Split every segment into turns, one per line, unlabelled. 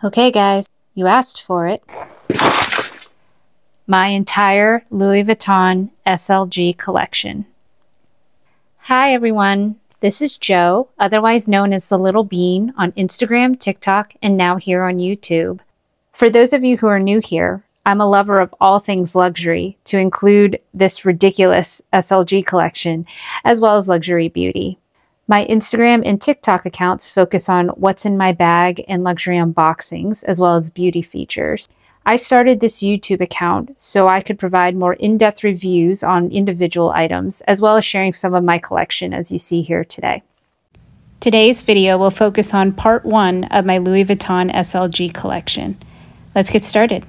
Okay guys, you asked for it. My entire Louis Vuitton SLG collection. Hi everyone, this is Jo, otherwise known as the Little Bean on Instagram, TikTok, and now here on YouTube. For those of you who are new here, I'm a lover of all things luxury, to include this ridiculous SLG collection, as well as luxury beauty. My Instagram and TikTok accounts focus on what's in my bag and luxury unboxings, as well as beauty features. I started this YouTube account so I could provide more in-depth reviews on individual items, as well as sharing some of my collection as you see here today. Today's video will focus on part 1 of my Louis Vuitton SLG collection. Let's get started.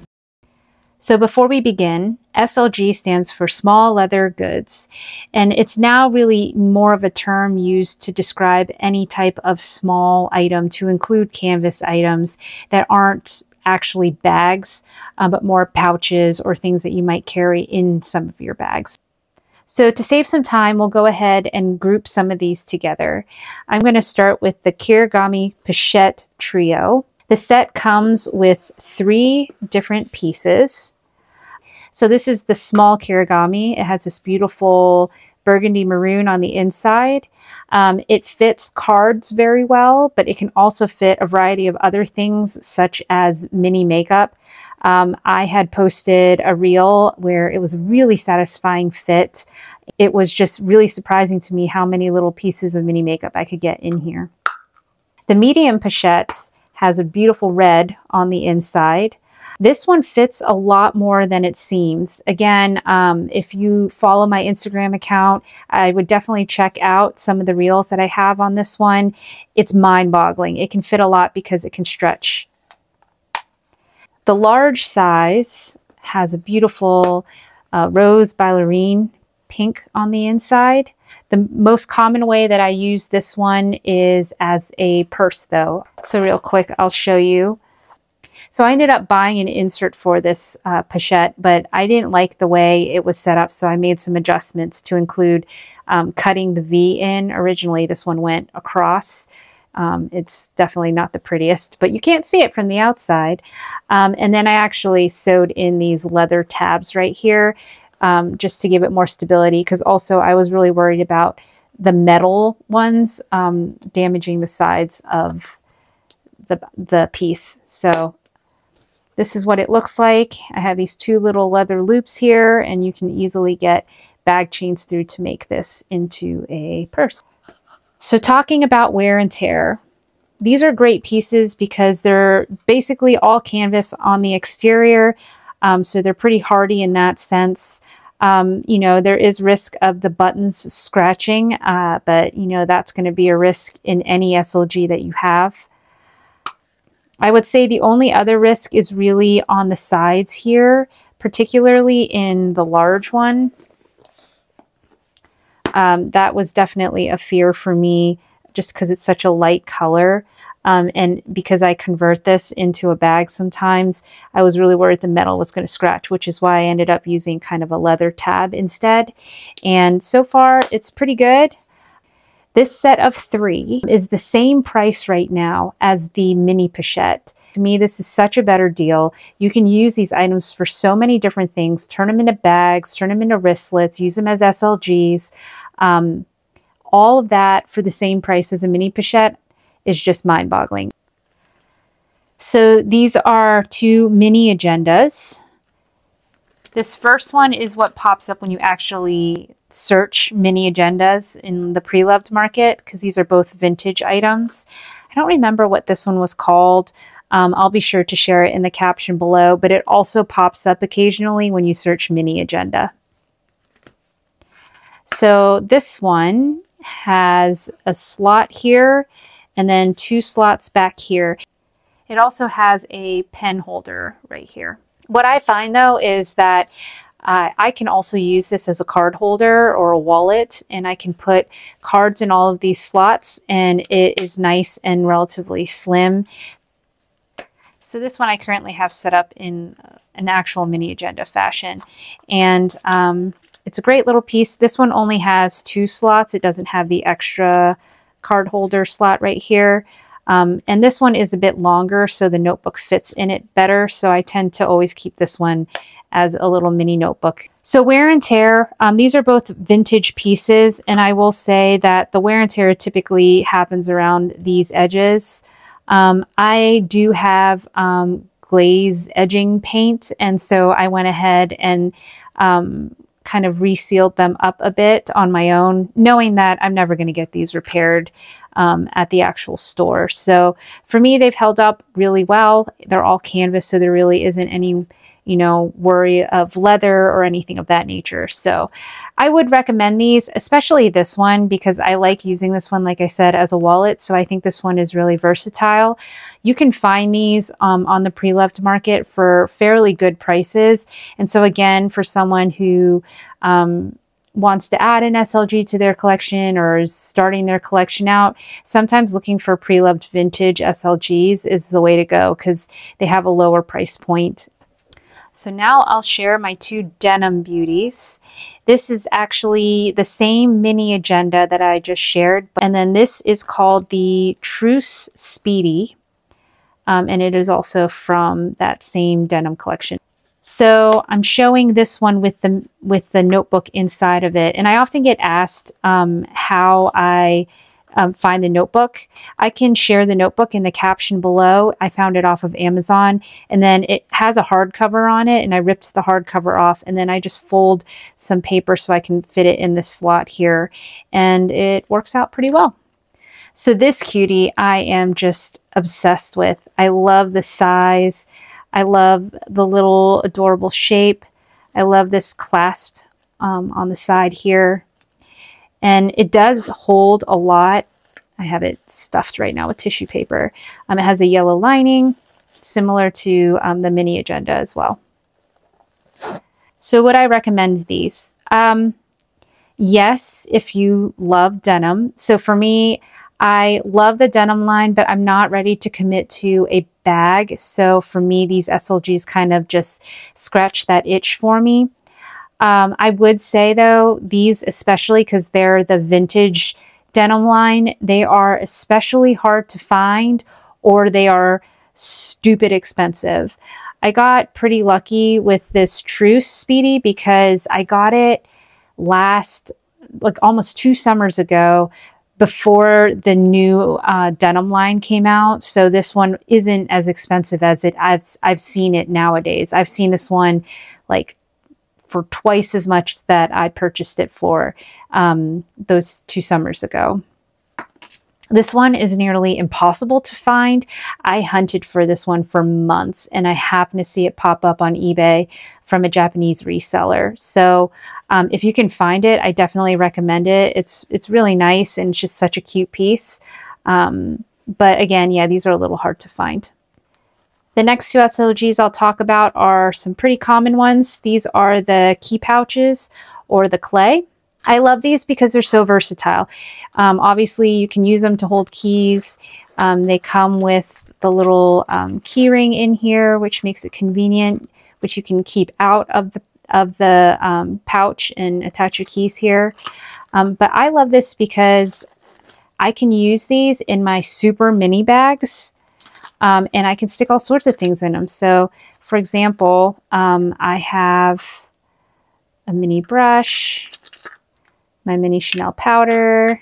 So before we begin, SLG stands for small leather goods, and it's now really more of a term used to describe any type of small item, to include canvas items that aren't actually bags, but more pouches or things that you might carry in some of your bags. So to save some time, we'll go ahead and group some of these together. I'm going to start with the Kirigami Pochette Trio. The set comes with 3 different pieces. So this is the small Kirigami. It has this beautiful burgundy maroon on the inside. It fits cards very well, but it can also fit a variety of other things such as mini makeup. I had posted a reel where it was a really satisfying fit. It was just really surprising to me how many little pieces of mini makeup I could get in here. The medium pochette has a beautiful red on the inside. This one fits a lot more than it seems. Again, if you follow my Instagram account, I would definitely check out some of the reels that I have on this one. It's mind-boggling. It can fit a lot because it can stretch. The large size has a beautiful rose ballerine pink on the inside. The most common way that I use this one is as a purse though. So real quick, I'll show you. So I ended up buying an insert for this pochette, but I didn't like the way it was set up, so I made some adjustments to include cutting the V in. Originally, this one went across. It's definitely not the prettiest, but you can't see it from the outside. And then I actually sewed in these leather tabs right here, just to give it more stability, because also I was really worried about the metal ones damaging the sides of the piece. So this is what it looks like. I have these 2 little leather loops here, and you can easily get bag chains through to make this into a purse. So talking about wear and tear, these are great pieces because they're basically all canvas on the exterior. So they're pretty hardy in that sense. You know, there is risk of the buttons scratching, but you know, that's going to be a risk in any SLG that you have. I would say the only other risk is really on the sides here, particularly in the large one. That was definitely a fear for me just because it's such a light color. And because I convert this into a bag sometimes, I was really worried the metal was going to scratch, which is why I ended up using kind of a leather tab instead. And so far, it's pretty good. This set of 3 is the same price right now as the mini pochette. To me, this is such a better deal. You can use these items for so many different things. Turn them into bags, turn them into wristlets, use them as SLGs. All of that for the same price as a mini pochette is just mind-boggling. So these are 2 mini agendas. This first one is what pops up when you actually search mini agendas in the pre-loved market, because these are both vintage items. I don't remember what this one was called. I'll be sure to share it in the caption below, but it also pops up occasionally when you search mini agenda. So this one has a slot here and then 2 slots back here. It also has a pen holder right here. What I find though is that I can also use this as a card holder or a wallet, and I can put cards in all of these slots, and it is nice and relatively slim. So this one I currently have set up in an actual mini agenda fashion, and it's a great little piece. This one only has 2 slots. It doesn't have the extra card holder slot right here. And this one is a bit longer, so the notebook fits in it better. So I tend to always keep this one as a little mini notebook. So wear and tear, these are both vintage pieces, and I will say that the wear and tear typically happens around these edges. I do have glaze edging paint, and so I went ahead and kind of resealed them up a bit on my own, knowing that I'm never going to get these repaired at the actual store. So for me, they've held up really well. They're all canvas, so there really isn't any, you know, worry of leather or anything of that nature. So I would recommend these, especially this one, because I like using this one, like I said, as a wallet. So I think this one is really versatile. You can find these on the pre-loved market for fairly good prices. And so again, for someone who wants to add an SLG to their collection or is starting their collection out, sometimes looking for pre-loved vintage SLGs is the way to go because they have a lower price point. So now I'll share my two denim beauties. This is actually the same mini agenda that I just shared. And then this is called the Truce Speedy. And it is also from that same denim collection. So I'm showing this one with the notebook inside of it. And I often get asked how I find the notebook. I can share the notebook in the caption below. I found it off of Amazon, and then it has a hardcover on it, and I ripped the hardcover off, and then I just fold some paper so I can fit it in the slot here, and it works out pretty well. So this cutie I am just obsessed with. I love the size. I love the little adorable shape. I love this clasp on the side here. And it does hold a lot. I have it stuffed right now with tissue paper. It has a yellow lining, similar to the mini agenda as well. So would I recommend these? Yes, if you love denim. So for me, I love the denim line, but I'm not ready to commit to a bag. So for me, these SLGs kind of just scratch that itch for me. I would say though, these especially because they're the vintage denim line, they are especially hard to find, or they are stupid expensive. I got pretty lucky with this Truce Speedy because I got it like almost 2 summers ago, before the new denim line came out. So this one isn't as expensive as I've seen it nowadays. I've seen this one like for twice as much that I purchased it for those 2 summers ago. This one is nearly impossible to find. I hunted for this one for months, and I happened to see it pop up on eBay from a Japanese reseller. So if you can find it, I definitely recommend it. It's really nice, and it's just such a cute piece. But again, yeah, these are a little hard to find. The next 2 SLGs I'll talk about are some pretty common ones. These are the key pouches or the clay. I love these because they're so versatile. Obviously, you can use them to hold keys. They come with the little key ring in here, which makes it convenient, which you can keep out of the pouch and attach your keys here. But I love this because I can use these in my super mini bags. And I can stick all sorts of things in them. So, for example, I have a mini brush, my mini Chanel powder,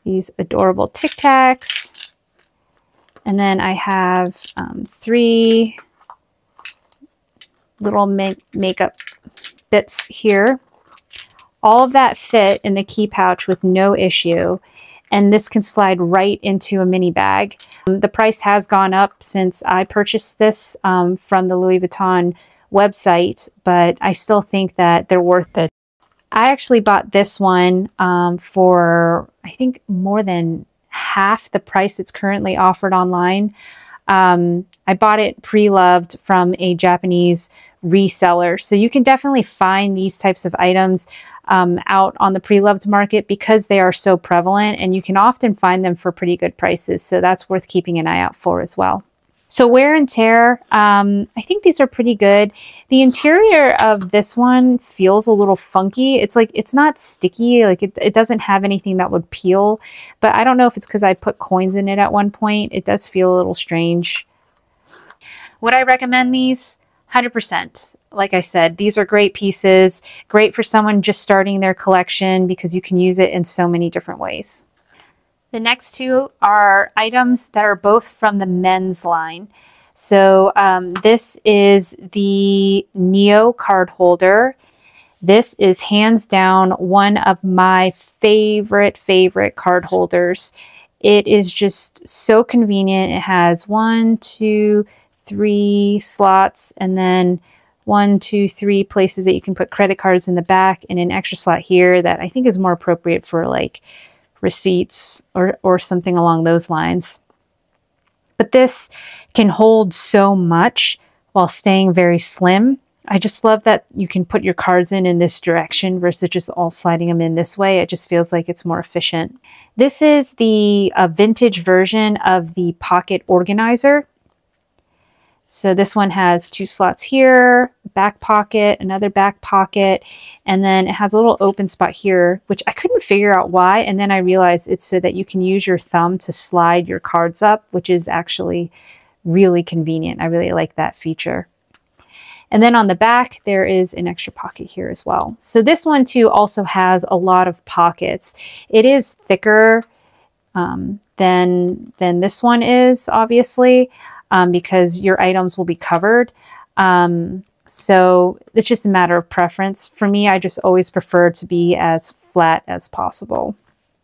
these adorable Tic Tacs, and then I have 3 little makeup bits here. All of that fit in the key pouch with no issue. And this can slide right into a mini bag. The price has gone up since I purchased this from the Louis Vuitton website, but I still think that they're worth it. I actually bought this one for, I think, more than half the price it's currently offered online. I bought it pre-loved from a Japanese reseller. So you can definitely find these types of items out on the pre-loved market because they are so prevalent, and you can often find them for pretty good prices. So that's worth keeping an eye out for as well. So wear and tear, I think these are pretty good. The interior of this one feels a little funky. It's like, it's not sticky, like it doesn't have anything that would peel, but I don't know if it's because I put coins in it at one point. It does feel a little strange. Would I recommend these? 100%. Like I said, these are great pieces, great for someone just starting their collection because you can use it in so many different ways. The next two are items that are both from the men's line. So this is the Neo card holder. This is hands down one of my favorite card holders. It is just so convenient. It has 1, 2, 3 slots, and then 1, 2, 3 places that you can put credit cards in the back, and an extra slot here that I think is more appropriate for like receipts or something along those lines. But this can hold so much while staying very slim. I just love that you can put your cards in this direction versus just all sliding them in this way. It just feels like it's more efficient. This is the vintage version of the pocket organizer. So this one has 2 slots here, back pocket, another back pocket, and then it has a little open spot here, which I couldn't figure out why. And then I realized it's so that you can use your thumb to slide your cards up, which is actually really convenient. I really like that feature. And then on the back, there is an extra pocket here as well. So this one too also has a lot of pockets. It is thicker than this one is, obviously. Because your items will be covered. So it's just a matter of preference. For me, I just always prefer to be as flat as possible.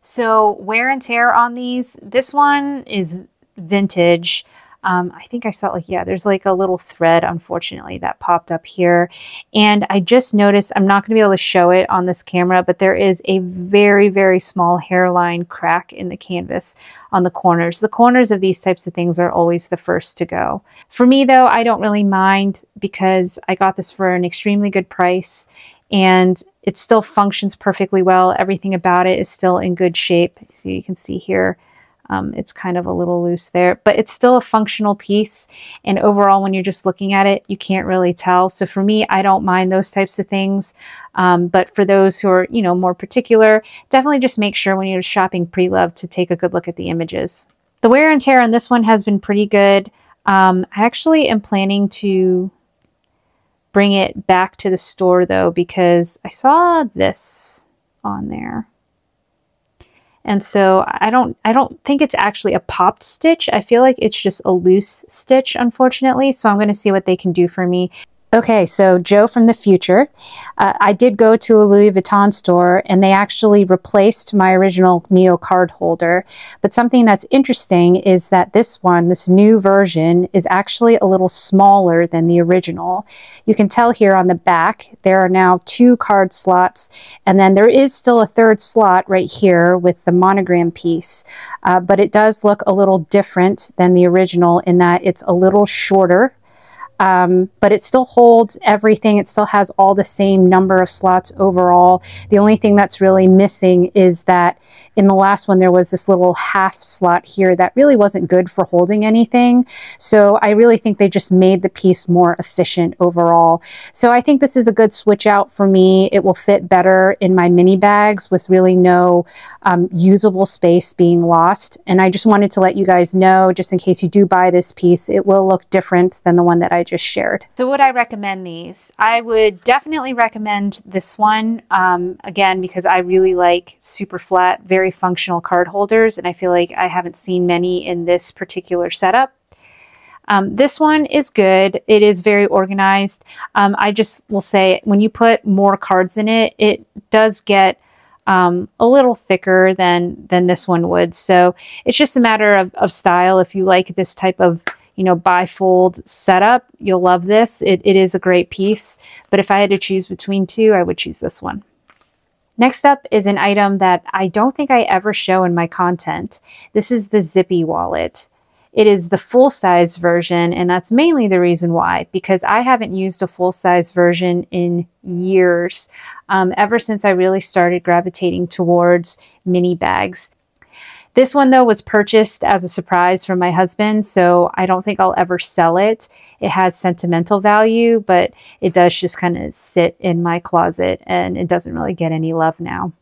So wear and tear on these. This one is vintage. I think I saw like, yeah, there's like a little thread, unfortunately, that popped up here. And I just noticed, I'm not going to be able to show it on this camera, but there is a very small hairline crack in the canvas on the corners. The corners of these types of things are always the first to go. For me though, I don't really mind because I got this for an extremely good price and it still functions perfectly well. Everything about it is still in good shape. So you can see here, it's kind of a little loose there, but it's still a functional piece. And overall, when you're just looking at it, you can't really tell. So for me, I don't mind those types of things. But for those who are, you know, more particular, definitely just make sure when you're shopping pre-loved to take a good look at the images. The wear and tear on this one has been pretty good. I actually am planning to bring it back to the store though, because I saw this on there. And so I don't think it's actually a popped stitch. I feel like it's just a loose stitch, unfortunately. So I'm going to see what they can do for me. Okay, so Joe from the future. I did go to a Louis Vuitton store and they actually replaced my original Neo card holder. But something that's interesting is that this one, this new version, is actually a little smaller than the original. You can tell here on the back, there are now 2 card slots, and then there is still a 3rd slot right here with the monogram piece. But it does look a little different than the original in that it's a little shorter. But it still holds everything. It still has all the same number of slots overall. The only thing that's really missing is that in the last one, there was this little half slot here that really wasn't good for holding anything. So I really think they just made the piece more efficient overall. So I think this is a good switch out for me. It will fit better in my mini bags with really no usable space being lost. And I just wanted to let you guys know, just in case you do buy this piece, it will look different than the one that I just shared. So would I recommend these? I would definitely recommend this one, again, because I really like super flat, very functional card holders, and I feel like I haven't seen many in this particular setup. This one is good. It is very organized. I just will say when you put more cards in it, it does get a little thicker than this one would. So it's just a matter of style. If you like this type of, you know, bifold setup, you'll love this. It is a great piece, but if I had to choose between two, I would choose this one. Next up is an item that I don't think I ever show in my content. This is the Zippy wallet. It is the full-size version, and that's mainly the reason why, because I haven't used a full-size version in years, ever since I really started gravitating towards mini bags. This one though was purchased as a surprise from my husband, so I don't think I'll ever sell it. It has sentimental value, but it does just kind of sit in my closet and it doesn't really get any love now.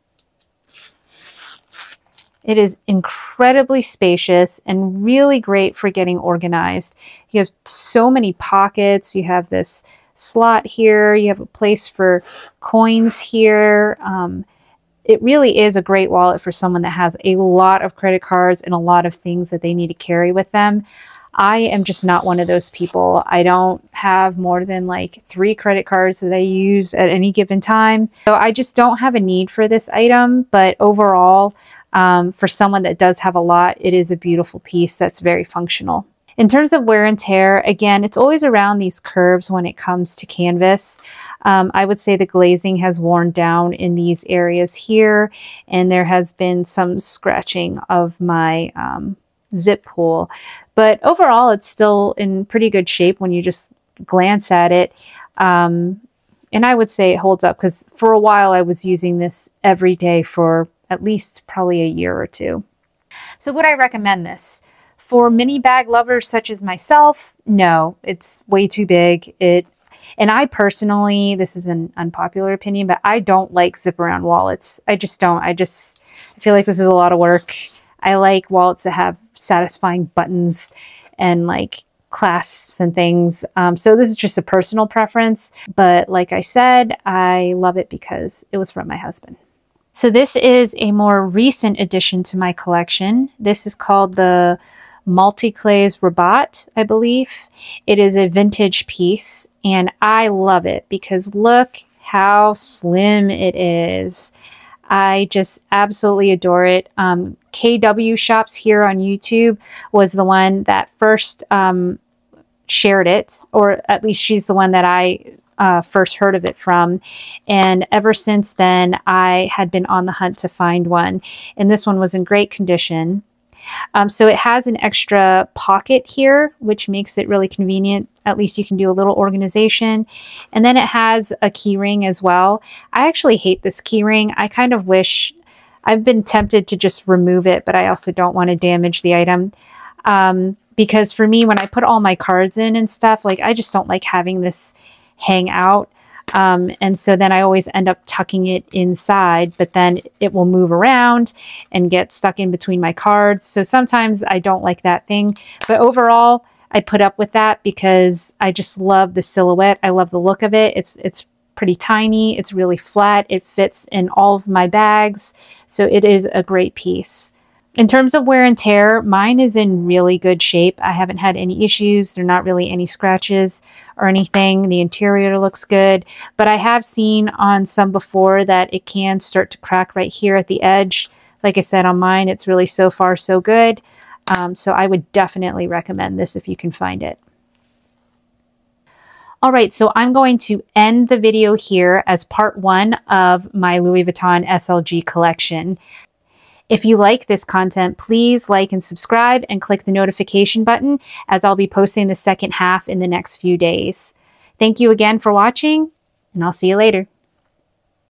It is incredibly spacious and really great for getting organized. You have so many pockets. You have this slot here. You have a place for coins here. It really is a great wallet for someone that has a lot of credit cards and a lot of things that they need to carry with them. I am just not one of those people. I don't have more than like 3 credit cards that I use at any given time. So I just don't have a need for this item, but overall, for someone that does have a lot, it is a beautiful piece that's very functional. In terms of wear and tear, again, it's always around these curves when it comes to canvas. I would say the glazing has worn down in these areas here, and there has been some scratching of my zip pull. But overall, it's still in pretty good shape when you just glance at it. And I would say it holds up because for a while I was using this every day for at least probably a year or 2. So would I recommend this? For mini bag lovers such as myself, no, it's way too big. And I personally, this is an unpopular opinion, but I don't like zip around wallets. I just don't. I feel like this is a lot of work. I like wallets that have satisfying buttons and like clasps and things. So this is just a personal preference. But like I said, I love it because it was from my husband. So this is a more recent addition to my collection. This is called the Multicles Rabat, I believe. It is a vintage piece and I love it because look how slim it is. I just absolutely adore it. KW Shops here on YouTube was the one that first shared it, or at least she's the one that I first heard of it from. And ever since then, I had been on the hunt to find one. And this one was in great condition. So it has an extra pocket here, which makes it really convenient. At least you can do a little organization. And then it has a key ring as well. I actually hate this key ring. I kind of wish, I've been tempted to just remove it, but I also don't want to damage the item. Because for me, when I put all my cards in and stuff, like I just don't like having this hang out. And so then I always end up tucking it inside, but then it will move around and get stuck in between my cards. So sometimes I don't like that thing, but overall I put up with that because I just love the silhouette. I love the look of it. It's pretty tiny. It's really flat. It fits in all of my bags. So it is a great piece. In terms of wear and tear, mine is in really good shape. I haven't had any issues. There are not really any scratches or anything. The interior looks good, but I have seen on some before that it can start to crack right here at the edge. Like I said, on mine, it's really so far so good. So I would definitely recommend this if you can find it. All right, so I'm going to end the video here as part 1 of my Louis Vuitton SLG collection. If you like this content, please like and subscribe and click the notification button as I'll be posting the second half in the next few days. Thank you again for watching, and I'll see you later.